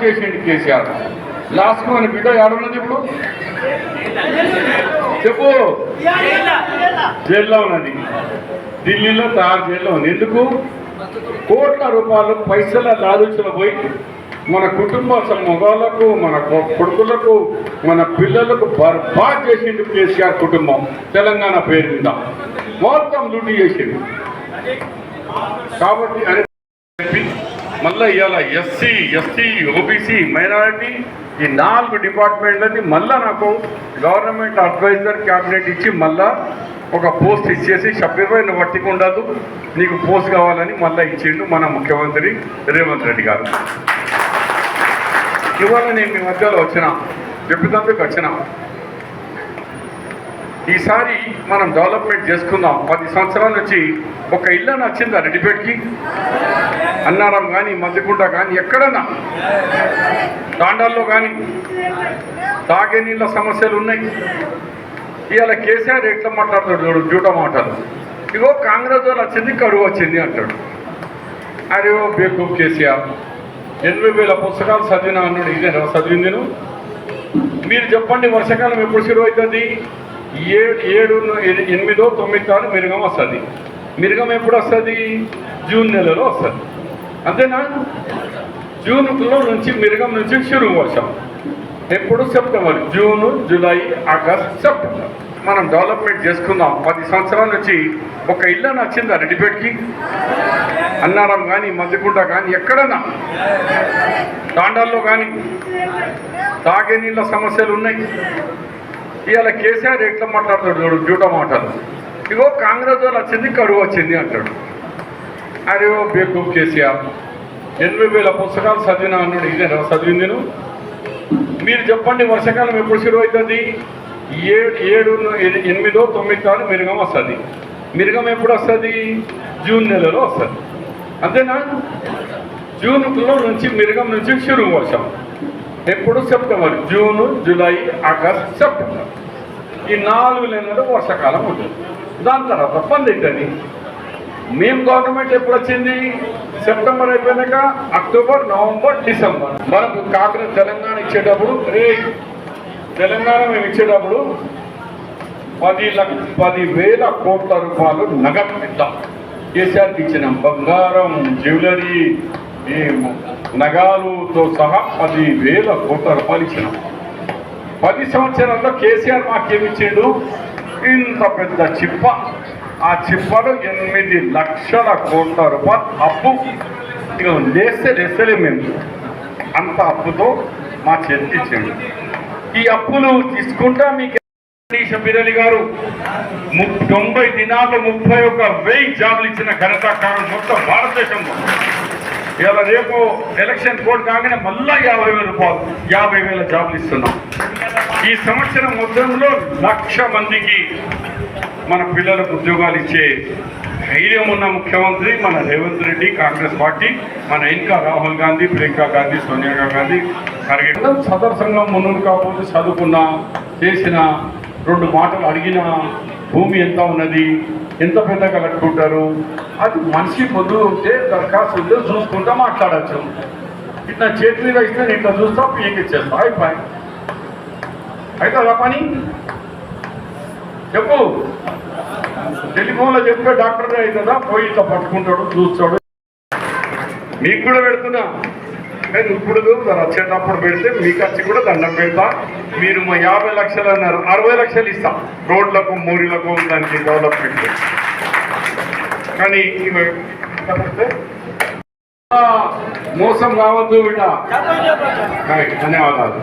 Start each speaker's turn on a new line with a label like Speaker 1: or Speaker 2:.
Speaker 1: చేసిండు కేసీఆర్. లాస్ట్ మన బిడ్డ ఏడున్నది ఇప్పుడు చెప్పు. జైల్లో ఉన్నది, ఢిల్లీలో తార్ జైల్లో ఉంది. ఎందుకు? కోట్ల రూపాయలు పైసల లాలూచులు పోయి మన కుటుంబ మగవాళ్ళకు, మన కొడుకులకు, మన పిల్లలకు బర్బాద్ చేసిండు కేసీఆర్ కుటుంబం. తెలంగాణ పేరు మీద మొత్తం లూటీ చేసిండు. కాబట్టి అని మళ్ళీ ఇవాళ ఎస్సీ, ఎస్టీ, ఓబీసీ, మైనారిటీ ఈ 4 డిపార్ట్మెంట్లని మళ్ళీ నాకు గవర్నమెంట్ అడ్వైజర్ క్యాబినెట్ ఇచ్చి మళ్ళా ఒక పోస్ట్ ఇచ్చేసి షబ్బీర్భాయ్ నువ్వు వట్టికి ఉండదు, నీకు పోస్ట్ కావాలని మళ్ళీ ఇచ్చిండు మన ముఖ్యమంత్రి రేవంత్ రెడ్డి గారు. ఇవాళ నేను మీ మధ్యలో వచ్చిన చెప్పుతందుకు వచ్చిన. ఈసారి మనం డెవలప్మెంట్ చేసుకుందాం. 10 సంవత్సరాల నుంచి ఒక ఇల్లు నచ్చిందా రెడ్డిపేటకి? అన్నారం కానీ, మధ్యగుంట కానీ, ఎక్కడన్నా తాండాల్లో కానీ తాగే నీళ్ళ సమస్యలు ఉన్నాయి. ఇవాళ కేసీఆర్ ఎట్లా మాట్లాడుతాడు? జూట మాటలు. ఇగో కాంగ్రెస్ వాళ్ళు వచ్చింది, కరువు వచ్చింది అంటాడు. అరే ఓ బేకూఫ్ కేసీఆర్, 80,000 పుస్తకాలు చదివినా అన్నాడు. ఇదే చదివింది నేను. మీరు చెప్పండి, వర్షాకాలం ఎప్పుడు షురువు అవుతుంది? 7, 8, 9 మిరుగం వస్తుంది. మిరుగం ఎప్పుడు వస్తుంది? జూన్ నెలలో వస్తుంది. అంతేనా? జూన్లో నుంచి మిరుగం నుంచి షురువు వర్షం ఎప్పుడు? September. June, July, August, September. మనం డెవలప్మెంట్ చేసుకుందాం. 10 సంవత్సరాల నుంచి ఒక ఇల్లు నచ్చిందా రెడ్డిపేటకి? అన్నారం కానీ, మధ్యగుంట కానీ, ఎక్కడన్నా తాండాల్లో కానీ తాగే నీళ్ళ సమస్యలు ఉన్నాయి. ఇవాళ కేసీఆర్ ఎట్లా మాట్లాడుతాడు? జూట మాటలు. ఇగో కాంగ్రెస్ వాళ్ళు వచ్చింది, కరువు వచ్చింది అంటాడు. అరే ఓ బేకూఫ్ కేసీఆర్, 80,000 పుస్తకాలు చదివినా అన్నాడు. ఇదే చదివింది నేను. మీరు చెప్పండి, వర్షాకాలం ఎప్పుడు షురువు అవుతుంది? 7, 8, 9 మిరుగం వస్తుంది. మిరుగం ఎప్పుడు వస్తుంది? జూన్ నెలలో వస్తుంది. అంతేనా? జూన్లో నుంచి మిరుగం నుంచి షురువు వర్షం ఎప్పుడు? September. June, July, August, September. ఈ 4 నెలలు వర్షాకాలం ఉంటుంది. దాని తర్వాత పంది అవుతుంది. మేము గవర్నమెంట్ ఎప్పుడు వచ్చింది? సెప్టెంబర్ అయిపోయినాక అక్టోబర్, నవంబర్, డిసెంబర్. మనకు కాంగ్రెస్ తెలంగాణ ఇచ్చేటప్పుడు తెలంగాణ మేము ఇచ్చేటప్పుడు 10,000 కోట్ల రూపాయలు నగదు ఇద్దాం. కేసీఆర్కి ఇచ్చినాం. బంగారం, జ్యువెలరీ, నగాలుతో సహా 10,000 కోట్ల రూపాయలు ఇచ్చినాం. 10 సంవత్సరాల్లో కేసీఆర్ మాకేమిచ్చిండు? ఇంత పెద్ద చిప్ప. ఆ చిప్పలో 8 లక్షల కోట్ల రూపాయలు అప్పు. ఇక లేస్తలేము మేము. అంత అప్పుతో మా చేతికి ఇచ్చిండు. ఈ అప్పులు తీసుకుంటా మీకు షబ్బీర్ అలీ గారు 90 దినాల్లో 31,000 జాబులు ఇచ్చిన ఘనత కారణం మొత్తం భారతదేశంలో. ఇవాళ రేపు ఎలక్షన్ కోడ్ కాగానే మళ్ళా 50,000 జాబులు ఇస్తున్నాం. ఈ సంవత్సరం మొత్తంలో 1,00,000 మందికి మన పిల్లలకు ఉద్యోగాలు ఇచ్చే ధైర్యం ఉన్న ముఖ్యమంత్రి మన రేవంత్ రెడ్డి, కాంగ్రెస్ పార్టీ. మన ఇంకా రాహుల్ గాంధీ, ప్రియాంక గాంధీ, సోనియా గాంధీ సదర్ సంఘం మున్నురు కాకపోతే చదువుకున్నా, చేసిన 2 మాటలు అడిగిన భూమి ఎంత ఉన్నది, ఎంత పెద్దగా కట్టుకుంటారు, అది మనిషి పొద్దు ఉంటే దరఖాస్తు ఉంటే చూసుకుంటా మాట్లాడచ్చు. ఇట్లా చేతి మీద ఇస్తే నేను ఇట్లా చూస్తా, పీకి ఇచ్చేస్తా, అయిపోయి అయితే అలా పని చెప్పు. టెలిఫోన్లో చెప్పే డాక్టర్ అవుతుందా? పోయి ఇట్లా పట్టుకుంటాడు, చూస్తాడు. మీకు కూడా పెడుతున్నా, కానీ ఇప్పుడు వచ్చేటప్పుడు పెడితే మీకు వచ్చి కూడా దండం పెడతా. మీరు మా 50 లక్షలు అన్నారు, 60 లక్షలు ఇస్తాం రోడ్లకు, మూరీలకు, దానికి డెవలప్మెంట్. కానీ మోసం కావద్దు బిడ్డ. ధన్యవాదాలు.